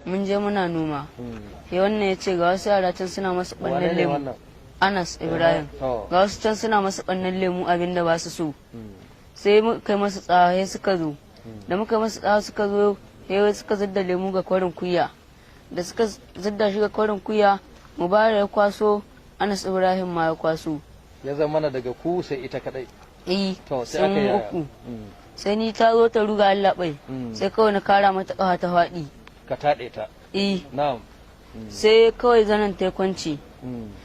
mun je muna noma sai wannan ya ce ga wasu yara can suna masa ɓannan lemu. Anas Ibrahim ga wasu can suna masa ɓannan lemu abinda ba su so. Sai muka yi masa tsawa suka zo da muka yi masa tsawa suka zo sai suka zidda lemu ga kwarin kuya da suka zidda shi ga kwarin kuya Mubarak ya kwaso Anas Ibrahim ma ya kwaso. Ya zama daga ku sai ita kadai. Sai aka yi uku. Sai ni ta zo ta ruga Allah bai sai kawai na kara mata kafa ta faɗi. Ka taɗe ta. Na'am. Sai kawai zanen ta kwanci.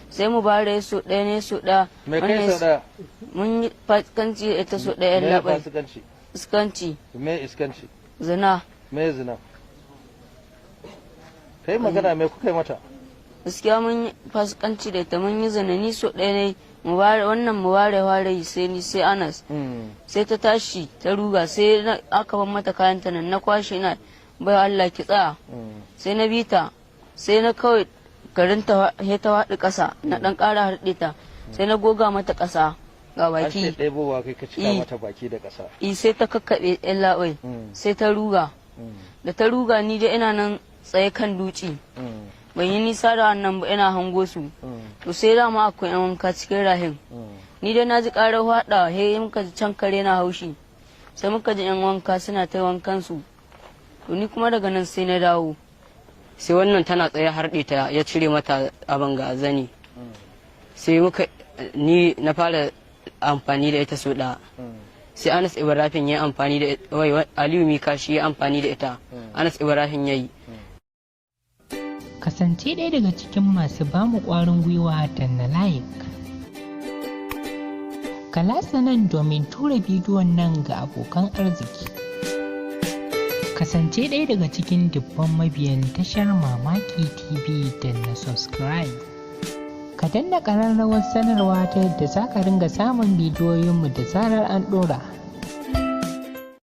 Sai Mubarak ya so ɗaya ne so ɗaya. Me kai so ɗaya? Mun yi fasikanci ita so ɗaya Allah bai. Me fasikanci? Iskanci. Me iskanci? Zina. Me zina? Kai magana me kuka yi mata? Gaskiya mun yi fasikanci da ita mun yi zina ni so ɗaya ne wannan Mubarak ware sai ni sai Anas. Sai ta tashi ta ruga sai aka ban mata kayan ta nan na kwashe na bai Allah ki tsaya. Sai na bita sai na kawai garin ta waɗi ƙasa na ɗan ƙara harɗe ta sai na goga mata ƙasa ga baki. Ashe ɗebowa kai ka cika mata baki da ƙasa. Sai ta kakkaɓe ɗan labai sai ta ruga. Da ta ruga ni dai ina nan tsaye kan duci. Ban yi nisa da wannan ba ina hango su. To sai dama akwai yan wanka cikin rahim. Ni dai na ji ƙarar haɗa he muka ji can kare na haushi. Sai muka ji yan wanka suna ta wankan su. To ni kuma daga nan sai na dawo. Sai wannan tana tsaye harɗe ta ya cire mata abin ga zani. Sai ni na fara amfani da ita so ɗaya. Sai Anas Ibrahim ya amfani da Aliyu Mika shi ya amfani da ita. Anas Ibrahim ya yi. Kasance ɗaya daga cikin masu bamu ƙwarin gwiwa na like. Ka latsa nan domin tura bidiyon nan ga abokan arziki. Kasance ɗaya daga cikin dubban mabiyan tashar Mamaki TV da na subscribe. Ka danna ƙararrawar sanarwa ta yadda za ka ringa samun bidiyoyinmu da zarar an ɗora.